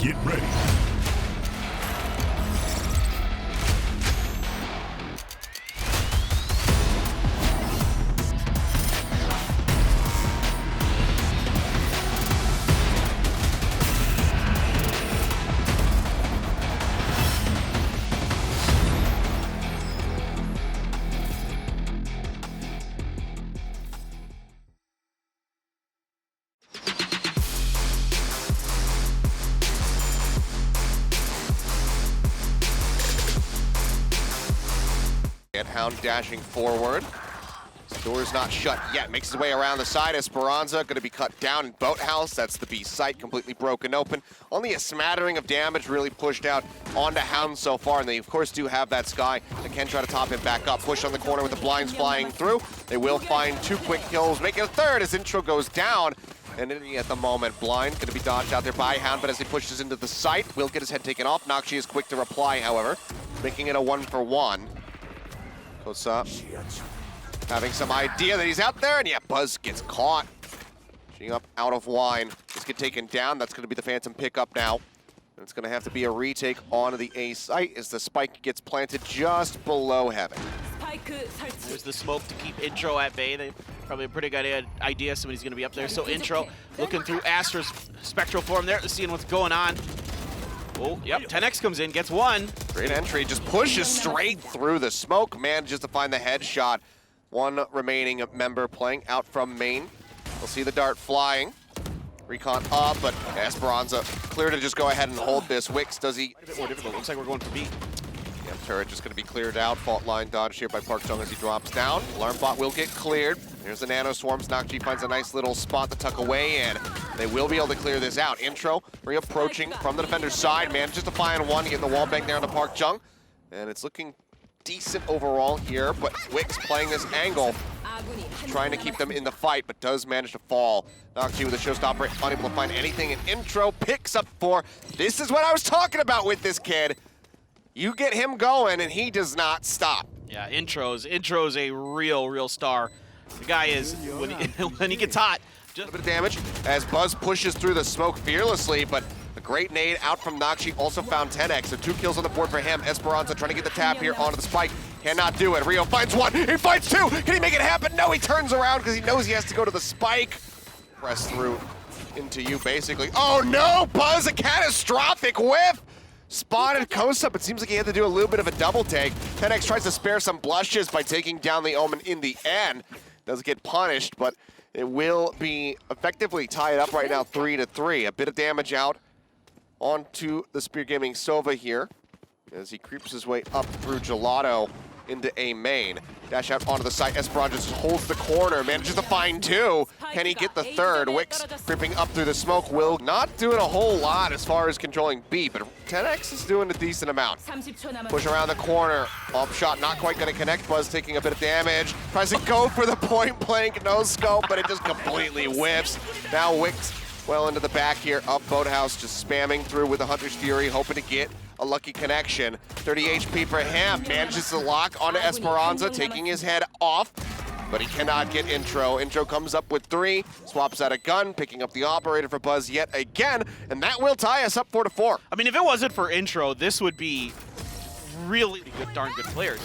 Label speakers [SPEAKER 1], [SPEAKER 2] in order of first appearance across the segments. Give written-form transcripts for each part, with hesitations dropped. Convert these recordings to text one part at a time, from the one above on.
[SPEAKER 1] Get ready.
[SPEAKER 2] Hound dashing forward. His door's not shut yet. Makes his way around the side. Esperanza going to be cut down in Boathouse. That's the B site, completely broken open. Only a smattering of damage really pushed out onto Hound so far. And they, of course, do have that Sky that can try to top him back up. Push on the corner with the blinds flying through. They will find 2 quick kills, make it a third as intro goes down. And at the moment, Blind going to be dodged out there by Hound, but as he pushes into the site, will get his head taken off. Nakshi is quick to reply, however, making it a 1-for-1. Kosa having some idea that he's out there, and yeah, Buzz gets caught. Shooting up out of wine. This get taken down. That's going to be the Phantom pickup now. And it's going to have to be a retake onto the A site as the spike gets planted just below Heaven.
[SPEAKER 3] There's the smoke to keep Intro at bay. They probably a pretty good idea somebody's going to be up there. So Intro looking through Astra's spectral form there, seeing what's going on. Oh, yep, 10X comes in, gets one.
[SPEAKER 2] Great entry, just pushes straight through the smoke, manages to find the headshot. One remaining member playing out from main. We'll see the dart flying. Recon up, but Esperanza clear to just go ahead and hold this. Wix, does he?
[SPEAKER 3] A bit more difficult, looks like we're going for B.
[SPEAKER 2] Yeah, turret just gonna be cleared out. Fault line dodged here by Park Jung as he drops down. Alarm bot will get cleared. Here's the nano swarms. Nakji finds a nice little spot to tuck away in. They will be able to clear this out. Intro reapproaching from the defender's side. Manages to find one, getting the wall bang there on the Park Jung. And it's looking decent overall here, but Wix playing this angle, trying to keep them in the fight, but does manage to fall. Nakji with a showstopper, unable to find anything, and Intro picks up 4. This is what I was talking about with this kid. You get him going, and he does not stop.
[SPEAKER 3] Yeah, Intro's a real star. The guy is, when he gets hot.
[SPEAKER 2] Just a bit of damage as Buzz pushes through the smoke fearlessly, but a great nade out from Nakshi also found 10X, so 2 kills on the board for him. Esperanza trying to get the tap here onto the spike. Cannot do it. Rio finds 1, he finds 2. Can he make it happen? No, he turns around because he knows he has to go to the spike. Press through into you, basically. Oh no, Buzz, a catastrophic whiff. Spotted Kosa, but seems like he had to do a little bit of a double take. 10X tries to spare some blushes by taking down the Omen in the end. Does get punished, but it will be effectively tied up right now 3-3. A bit of damage out onto the Spear Gaming Sova here as he creeps his way up through Gelato into A main. Dash out onto the site. Esperanza just holds the corner, manages to find 2. Can he get the 3rd? Wix creeping up through the smoke. Will not doing a whole lot as far as controlling B, but 10X is doing a decent amount. Push around the corner. Off shot, not quite going to connect. Buzz taking a bit of damage. Tries to go for the point blank, no scope, but it just completely whiffs. Now Wix well into the back here of Boathouse, just spamming through with the Hunter's Fury, hoping to get a lucky connection. 30 HP for him, manages to lock onto Esperanza, taking his head off, but he cannot get Intro. Intro comes up with 3, swaps out a gun, picking up the operator for Buzz yet again, and that will tie us up 4-4.
[SPEAKER 3] I mean, if it wasn't for Intro, this would be really good, darn good players.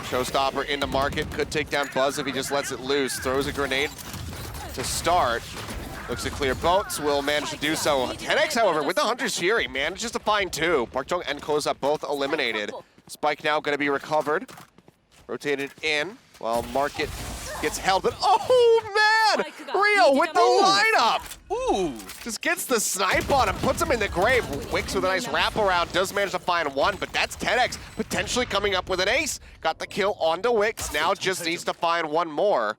[SPEAKER 2] Showstopper in the market, could take down Buzz if he just lets it loose. Throws a grenade to start. Looks to clear boats, will manage to do so. 10X, however, with the Hunter's Fury, manages to find 2. Park Jung and Kosa both eliminated. Spike now going to be recovered. Rotated in while Market gets held. But oh man! Rio with the lineup! Ooh! Just gets the snipe on him, puts him in the grave. Wix with a nice wraparound, does manage to find 1, but that's 10X potentially coming up with an ace. Got the kill onto Wix, now just needs to find 1 more.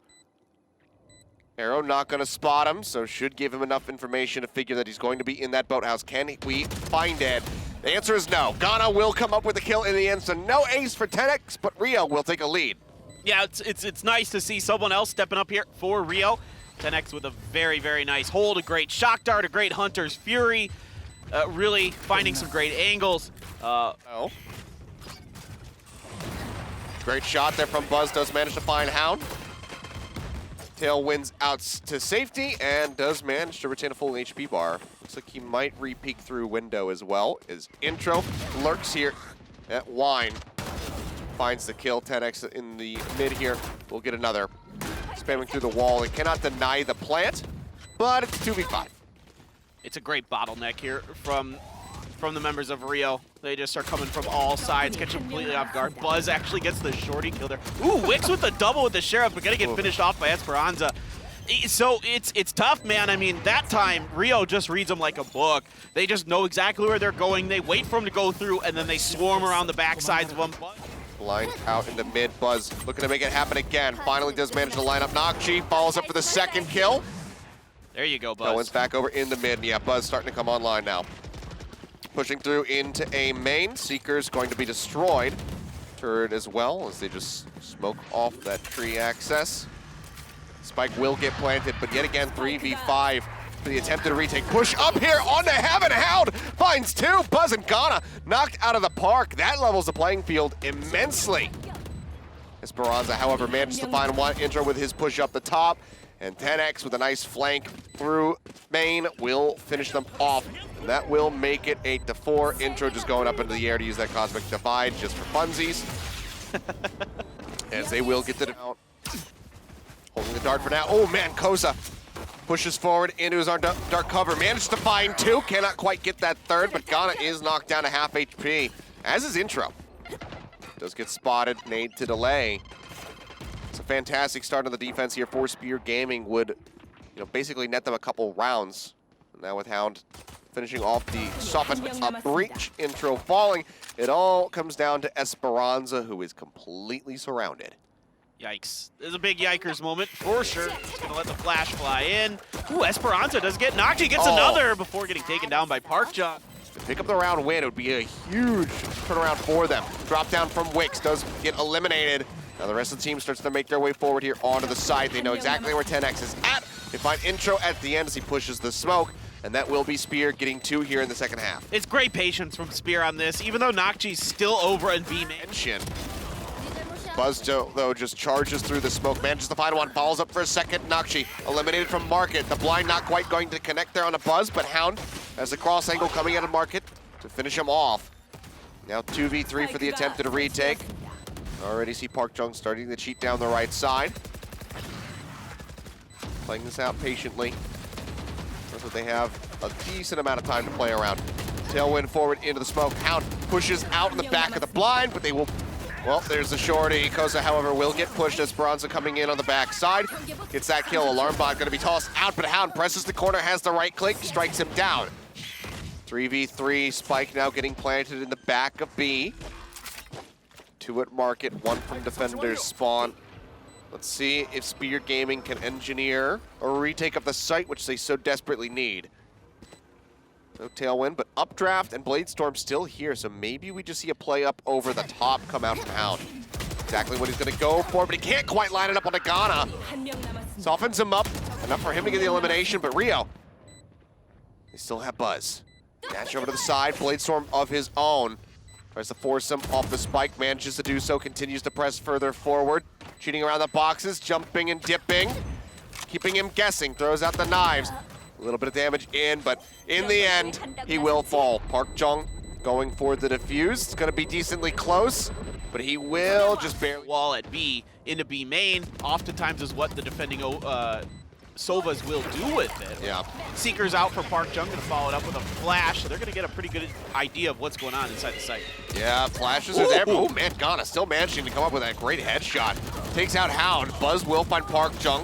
[SPEAKER 2] Arrow not going to spot him, so should give him enough information to figure that he's going to be in that boathouse. Can we find it? The answer is no. Ghana will come up with the kill in the end, so no ace for 10X, but Rio will take a lead.
[SPEAKER 3] Yeah, it's nice to see someone else stepping up here for Rio. 10X with a very nice hold, a great shock dart, a great Hunter's Fury. Really finding some great angles.
[SPEAKER 2] Great shot there from Buzz, does manage to find Hound. Tail wins out to safety and does manage to retain a full HP bar. Looks like he might re-peek through window as well. His intro lurks here at Wine. Finds the kill. 10x in the mid here. We'll get another. Spamming through the wall. It cannot deny the plant, but it's 2v5.
[SPEAKER 3] It's a great bottleneck here from the members of Rio. They just are coming from all sides, catch him completely off guard. Buzz actually gets the shorty kill there. Ooh, Wix with the double with the Sheriff, but gonna get finished off by Esperanza. So it's tough, man. I mean, that time, Rio just reads them like a book. They just know exactly where they're going. They wait for him to go through, and then they swarm around the backsides of them.
[SPEAKER 2] Blind out in the mid. Buzz looking to make it happen again. Finally does manage to line up. Nokchi follows up for the second kill.
[SPEAKER 3] There you go, Buzz.
[SPEAKER 2] That one's back over in the mid. Yeah, Buzz starting to come online now. Pushing through into a main. Seeker's going to be destroyed. Turret as well as they just smoke off that tree access. Spike will get planted, but yet again 3v5 for the attempted retake. Push up here onto Heaven. Hound finds two. Buzz and Ghana knocked out of the park. That levels the playing field immensely. Esperanza, however, manages to find one. Intro with his push up the top. And 10x with a nice flank through main will finish them off. And that will make it 8-4. Intro just going up into the air to use that Cosmic Divide just for funsies. As they will get the out. Holding the dart for now. Oh man, Kosa pushes forward into his dark cover. Managed to find two. Cannot quite get that third, but Ghana is knocked down to half HP. As is Intro. Does get spotted. Nade to delay. It's a fantastic start on the defense here for Spear Gaming. Would, basically net them a couple rounds. Now with Hound finishing off the softened breach. Intro falling. It all comes down to Esperanza, who is completely surrounded.
[SPEAKER 3] Yikes. There's a big yikers moment for sure. He's gonna let the flash fly in. Ooh, Esperanza does get knocked. He gets another before getting taken down by Parkjong.
[SPEAKER 2] To pick up the round win, it would be a huge turnaround for them. Drop down from Wix, does get eliminated. Now the rest of the team starts to make their way forward here onto the side. They know exactly where 10x is at. They find Intro at the end as he pushes the smoke. And that will be Spear getting two here in the second half.
[SPEAKER 3] It's great patience from Spear on this, even though Nokchi's still over in B main.
[SPEAKER 2] Buzz, though, just charges through the smoke, manages to find one, follows up for a second. Nokchi eliminated from Market. The blind not quite going to connect there on a Buzz, but Hound has the cross angle coming out of Market to finish him off. Now 2v3 for the attempted retake. Already see Parkjong starting to cheat down the right side. Playing this out patiently. So they have a decent amount of time to play around. Tailwind forward into the smoke. Hound pushes out in the back of the blind, but they will... Well, there's the shorty. Kosa, however, will get pushed. Esperanza coming in on the back side. Gets that kill. Alarm bot going to be tossed out, but Hound presses the corner, has the right click, strikes him down. 3v3. Spike now getting planted in the back of B. Two at Market, one from Defender's spawn. Let's see if Spear Gaming can engineer a retake of the site, which they so desperately need. No Tailwind, but Updraft and Bladestorm still here, so maybe we just see a play up over the top come out from Hound. Exactly what he's going to go for, but he can't quite line it up on Ghana. Softens him up, enough for him to get the elimination, but Rio, they still have Buzz. Dash over to the side, Bladestorm of his own. Tries to force him off the spike, manages to do so, continues to press further forward. Cheating around the boxes, jumping and dipping. Keeping him guessing, throws out the knives. A little bit of damage in, but in the end, he will fall. Parkjong going for the defuse. It's gonna be decently close, but he will just barely.
[SPEAKER 3] Wall at B into B main, oftentimes is what the defending Sovas will do with it.
[SPEAKER 2] Yeah.
[SPEAKER 3] Seeker's out for Parkjong, gonna follow it up with a flash, so they're gonna get a pretty good idea of what's going on inside the site.
[SPEAKER 2] Yeah, flashes are there. Oh man, Ghana still managing to come up with that great headshot. Takes out Hound. Buzz will find Parkjong.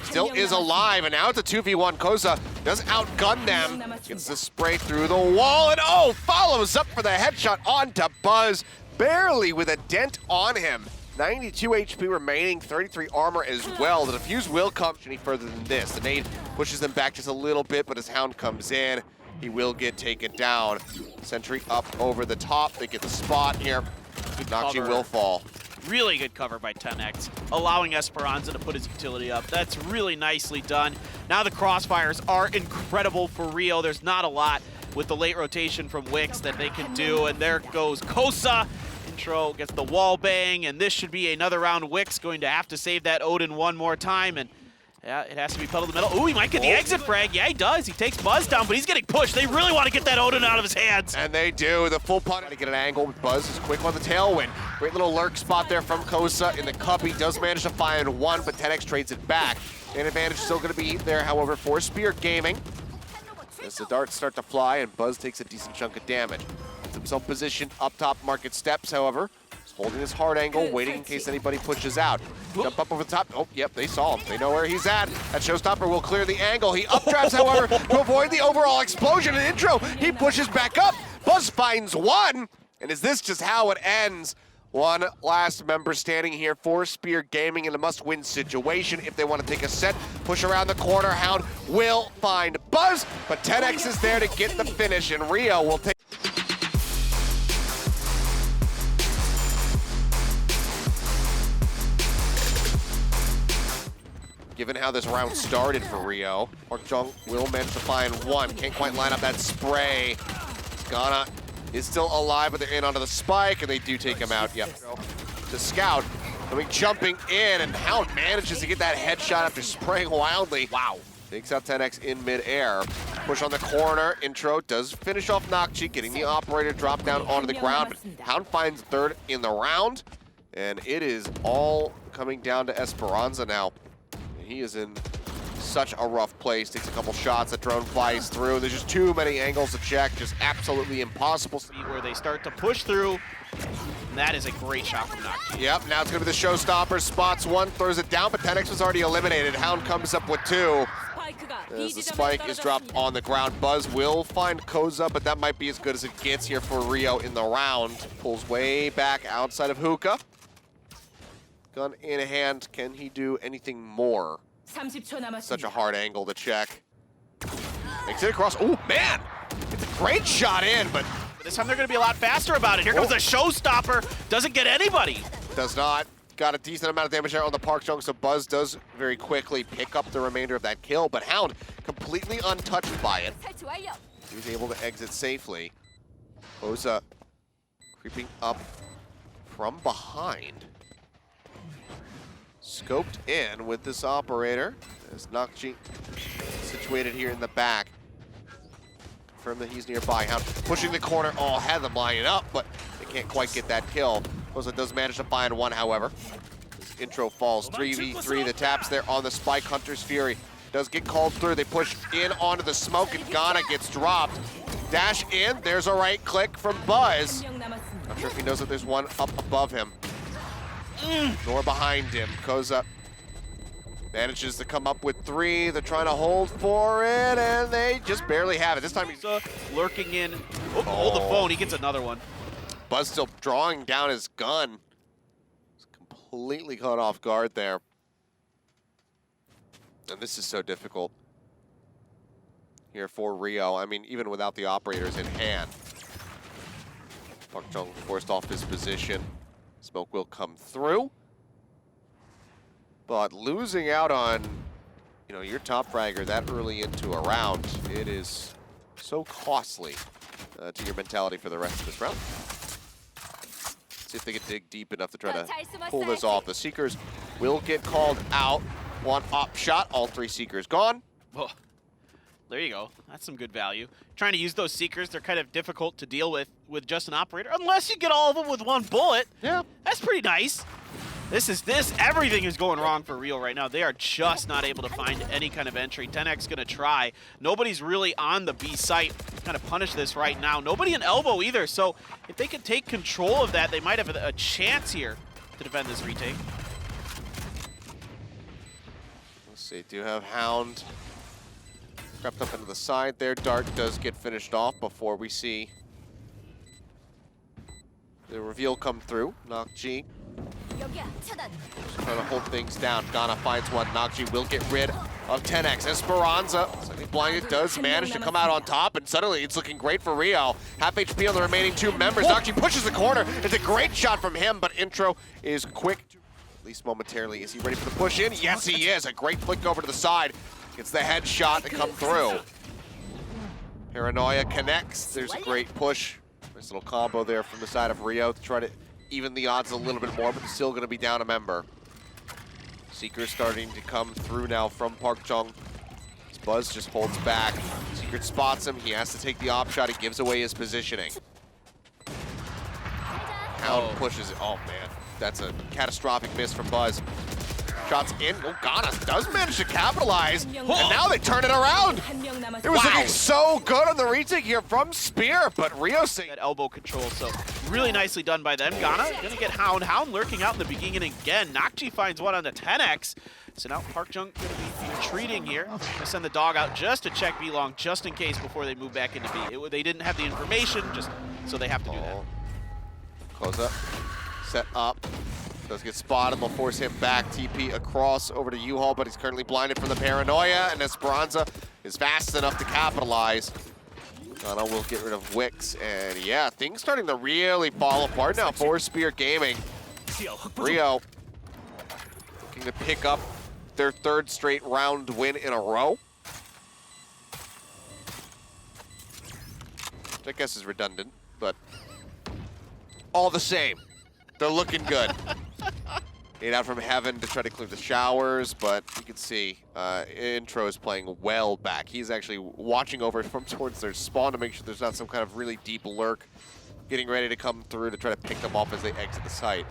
[SPEAKER 2] Still is alive, and now it's a 2v1. Kosa does outgun them. Gets the spray through the wall, and follows up for the headshot onto Buzz. Barely with a dent on him. 92 HP remaining, 33 armor as well. The defuse will come any further than this. The nade pushes them back just a little bit, but as Hound comes in, he will get taken down. Sentry up over the top. They get the spot here. Nokchi will fall.
[SPEAKER 3] Really good cover by 10x, allowing Esperanza to put his utility up. That's really nicely done. Now the crossfires are incredible for Rio. There's not a lot with the late rotation from Wix that they can do, and there goes Kosa. Intro gets the wall bang, and this should be another round. Wix going to have to save that Odin one more time, and Yeah, it has to be pedal to the middle. Ooh, he might get the exit frag. Yeah, he does. He takes Buzz down, but he's getting pushed. They really want to get that Odin out of his hands.
[SPEAKER 2] And they do. The full punt to get an angle. Buzz is quick on the tailwind. Great little lurk spot there from Koza in the cup. He does manage to find one, but 10X trades it back. An advantage still going to be there, however, for Spear Gaming. As the darts start to fly, and Buzz takes a decent chunk of damage. Gets himself positioned up top market steps, however. He's holding his hard angle, waiting in case anybody pushes out. Jump up over the top. Oh, yep, they saw him. They know where he's at. That showstopper will clear the angle. He uptraps, however, to avoid the overall explosion in intro. He pushes back up. Buzz finds one. And is this just how it ends? One last member standing here for Spear Gaming in a must-win situation. If they want to take a set, push around the corner, Hound will find Buzz, but 10X is there to get the finish, and Rio will take... Given how this round started for Rio, Park Jung will manage to find one. Can't quite line up that spray. Ghana is still alive, but they're in onto the spike, and they do take him out. Yep. To Scout, jumping in, and Hound manages to get that headshot after spraying wildly. Wow. Takes out 10X in midair. Push on the corner. Intro does finish off Nakchi, getting the operator drop down onto the ground, but Hound finds third in the round, and it is all coming down to Esperanza now. He is in such a rough place. Takes a couple shots. The drone flies through. There's just too many angles to check. Just absolutely impossible.
[SPEAKER 3] Where they start to push through. That is a great shot from Nakchi.
[SPEAKER 2] Yep, now it's going to be the showstopper. Spots one, throws it down, but 10X was already eliminated. Hound comes up with two. As the spike is dropped on the ground. Buzz will find Koza, but that might be as good as it gets here for Rio in the round. Pulls way back outside of Hookah. Gun in hand. Can he do anything more? Such a hard angle to check. Makes it across. Oh, man! It's a great shot in, but...
[SPEAKER 3] This time they're going to be a lot faster about it. Here comes a showstopper. Doesn't get anybody.
[SPEAKER 2] Does not. Got a decent amount of damage there on the Park Jung, so Buzz does very quickly pick up the remainder of that kill, but Hound completely untouched by it. He's able to exit safely. Koza creeping up from behind. Scoped in with this operator. As Nakchi situated here in the back. Confirm that he's nearby. Hound pushing the corner. Oh, had them lining up, but they can't quite get that kill. Koza does manage to find one, however. This intro falls 3v3. The taps there on the spike. Hunter's Fury does get called through. They push in onto the smoke, and Ghana gets dropped. Dash in. There's a right click from Buzz. Not sure if he knows that there's one up above him. Nor behind him. Koza manages to come up with three. They're trying to hold for it, and they just barely have it. This time he's
[SPEAKER 3] lurking in. Oh, hold the phone. He gets another one.
[SPEAKER 2] Buzz still drawing down his gun. He's completely caught off guard there. And this is so difficult here for Rio. I mean, even without the operators in hand. Park Jung forced off his position. Smoke will come through, but losing out on, your top fragger that early into a round, it is so costly to your mentality for the rest of this round. Let's see if they can dig deep enough to try to pull this off. The Seekers will get called out. One op shot, all three Seekers gone.
[SPEAKER 3] Oh, there you go. That's some good value. Trying to use those Seekers, they're kind of difficult to deal with just an operator, unless you get all of them with one bullet.
[SPEAKER 2] Yeah.
[SPEAKER 3] That's pretty nice. Everything is going wrong for Rio right now. They are just not able to find any kind of entry. 10X gonna try. Nobody's really on the B site to kind of punish this right now. Nobody in elbow either, so if they could take control of that, they might have a chance here to defend this retake.
[SPEAKER 2] Let's see, do have Hound crept up into the side there. Dart does get finished off before we see the reveal come through. Nakchi trying to hold things down. Ghana finds one. Nakchi will get rid of 10X. Esperanza, slightly blinded, does manage to come out on top, and suddenly it's looking great for Rio. Half HP on the remaining two members. Nakchi pushes the corner. It's a great shot from him, but Intro is quick, at least momentarily. Is he ready for the push in? Yes, he is. A great flick over to the side. Gets the headshot to come through. Paranoia connects. There's a great push. Nice little combo there from the side of Rio to try to even the odds a little bit more, but still going to be down a member. Seeker starting to come through now from Park Jung. Buzz just holds back. Secret spots him. He has to take the op shot. He gives away his positioning. Hound pushes it. Oh, man. That's a catastrophic miss from Buzz. Shots in. Oh, Ghana does manage to capitalize. And now they turn it around. It was looking so good on the retake here from Spear, but Rio saying
[SPEAKER 3] that elbow control, so really nicely done by them. Ghana gonna get Hound. Hound lurking out in the beginning again. Nakji finds one on the 10x. So now Park Jung gonna be retreating here. Gonna send the dog out just to check B long, just in case before they move back into B. They didn't have the information, just so they have to do that.
[SPEAKER 2] Close up, set up. Does get spotted, they'll force him back. TP across over to U-Haul, but he's currently blinded from the paranoia, and Esperanza is fast enough to capitalize. Ghana will get rid of Wix, and yeah, things starting to really fall apart now for Spear Gaming. Rio looking to pick up their third straight round win in a row. Which I guess is redundant, but all the same, they're looking good. 8 out from heaven to try to clear the showers, but you can see Intro is playing well back. He's actually watching over from towards their spawn to make sure there's not some kind of really deep lurk getting ready to come through to try to pick them off as they exit the site.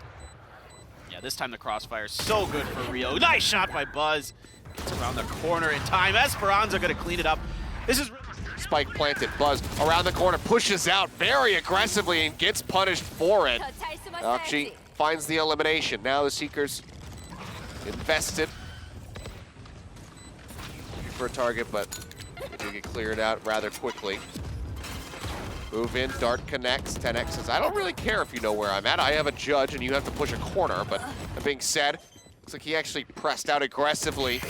[SPEAKER 3] Yeah, this time the crossfire is so good for Rio. Nice shot by Buzz. Gets around the corner in time. Esperanza gonna clean it up. This is
[SPEAKER 2] Spike planted. Buzz around the corner, pushes out very aggressively and gets punished for it. Nakji finds the elimination. Now the Seekers invested for a target, but they do get cleared out rather quickly. Move in, Dart connects. 10x says, I don't really care if you know where I'm at. I have a judge and you have to push a corner. But that being said, looks like he actually pressed out aggressively.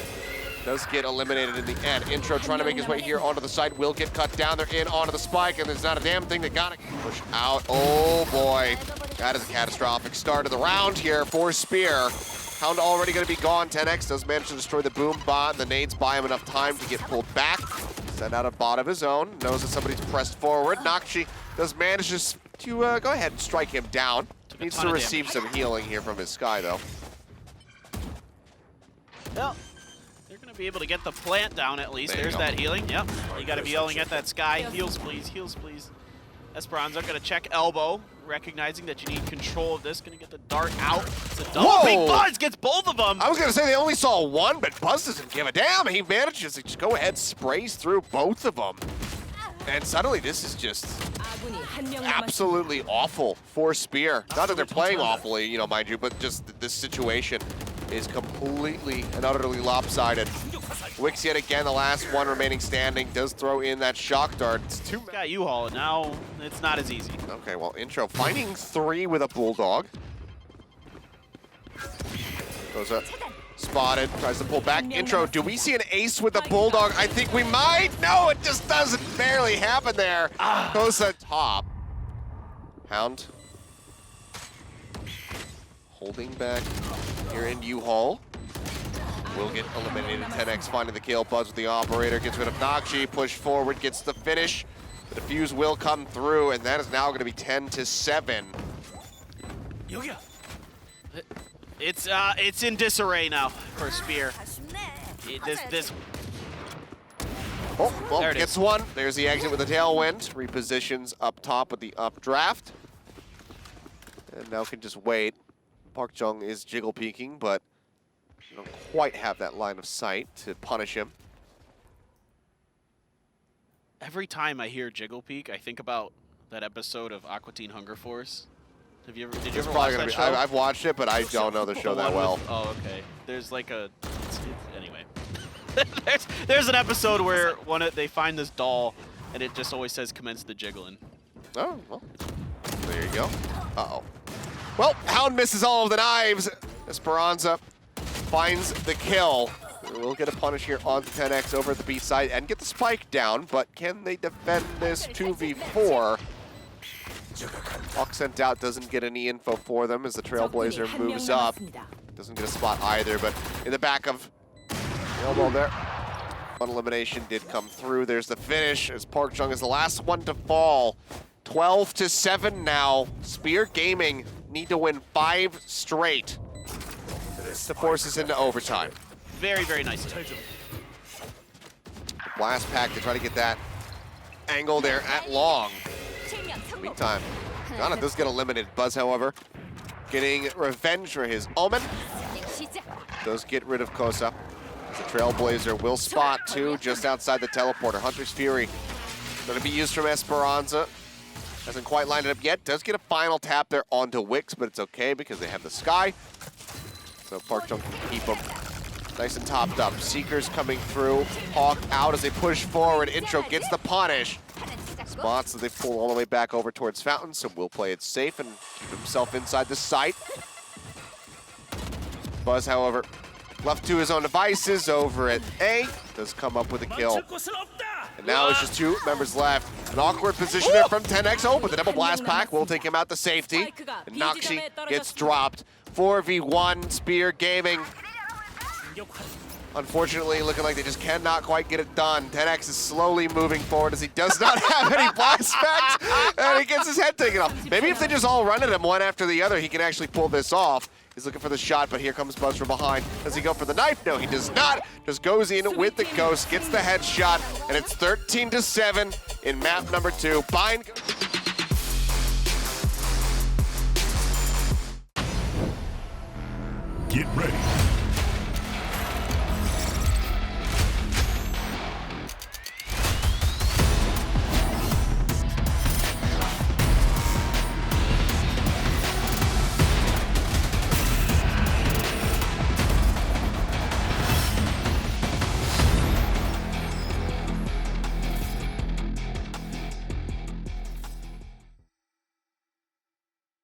[SPEAKER 2] Does get eliminated in the end. Intro trying to make his way here onto the side. Will get cut down. They're in onto the spike, and there's not a damn thing that got it. Push out. Oh, boy. That is a catastrophic start of the round here for Spear. Hound already going to be gone. 10x does manage to destroy the boom bot. The nades buy him enough time to get pulled back. Send out a bot of his own. Knows that somebody's pressed forward. Nakji does manage to go ahead and strike him down. Needs to receive some healing here from his Sky, though.
[SPEAKER 3] Well, they're going to be able to get the plant down at least. There's that healing. Yep. You got to be yelling at that Sky. Heals, please. Heals, please. Esperanza going to check elbow, recognizing that you need control of this. Going to get the dart out. It's a double. Big Buzz gets both of them.
[SPEAKER 2] I was going to say they only saw one, but Buzz doesn't give a damn. He manages to just go ahead, sprays through both of them. And suddenly this is just absolutely awful for Spear. Not that they're playing awfully, you know, mind you, but just this situation is completely and utterly lopsided. Wix yet again, the last one remaining standing, does throw in that shock dart. It's two.
[SPEAKER 3] Got U-Haul, now it's not as easy.
[SPEAKER 2] Okay, well, Intro finding 3 with a Bulldog. Goes up, spotted, tries to pull back. Intro, do we see an ace with the Bulldog? I think we might. No, it just doesn't barely happen there. Goes to top. Hound. Holding back here in U-Haul. Will get eliminated. 10x finding the kill. Buzz with the operator. Gets rid of Nakji. Push forward. Gets the finish. The defuse will come through, and that is now going to be 10-7.
[SPEAKER 3] It's in disarray now for Spear.
[SPEAKER 2] Oh, well,
[SPEAKER 3] there it
[SPEAKER 2] gets
[SPEAKER 3] is.
[SPEAKER 2] one. There's the exit with the tailwind. Repositions up top with the updraft. And now can just wait. Park Jung is jiggle peeking, but you don't quite have that line of sight to punish him.
[SPEAKER 3] Every time I hear Jiggle Peak, I think about that episode of Aqua Teen Hunger Force. Did you ever watch that show?
[SPEAKER 2] I've watched it, but I don't know the show that well.
[SPEAKER 3] Oh, okay. There's like a... anyway. there's an episode where they find this doll, and it just always says, commence the jiggling.
[SPEAKER 2] Oh, well, there you go. Uh-oh. Well, Hound misses all of the knives. Esperanza finds the kill. We'll get a punish here on the 10x over at the B side and get the spike down, but can they defend this 2v4? Hawk sent out doesn't get any info for them as the Trailblazer moves up. Doesn't get a spot either, but in the back of the elbow there. One elimination did come through. There's the finish as Park Jung is the last one to fall. 12-7 now. Spear Gaming need to win 5 straight to force us into overtime.
[SPEAKER 3] Very, very nice.
[SPEAKER 2] Blast pack to try to get that angle there at long. Meantime, Ghana does get eliminated. Buzz, however, getting revenge for his Omen. Does get rid of Kosa. The Trailblazer will spot two just outside the teleporter. Hunter's Fury going to be used from Esperanza. Hasn't quite lined it up yet. Does get a final tap there onto Wix, but it's okay because they have the Sky. So Park Jung can keep him nice and topped up. Seekers coming through. Hawk out as they push forward. Intro gets the punish. Spots that they pull all the way back over towards Fountain, so will play it safe and keep himself inside the site. Buzz, however, left to his own devices over at A. Does come up with a kill. And now it's just two members left. An awkward position there from 10X. Oh, but the double blast pack will take him out to safety. And Nakshi gets dropped. 4v1 Spear Gaming. Unfortunately, looking like they just cannot quite get it done. 10X is slowly moving forward as he does not have any blast packs. And he gets his head taken off. Maybe if they just all run at him one after the other, he can actually pull this off. He's looking for the shot, but here comes Buzz from behind. Does he go for the knife? No, he does not. Just goes in with the ghost, gets the headshot, and it's 13-7 in map number 2. Bind.
[SPEAKER 1] Get ready.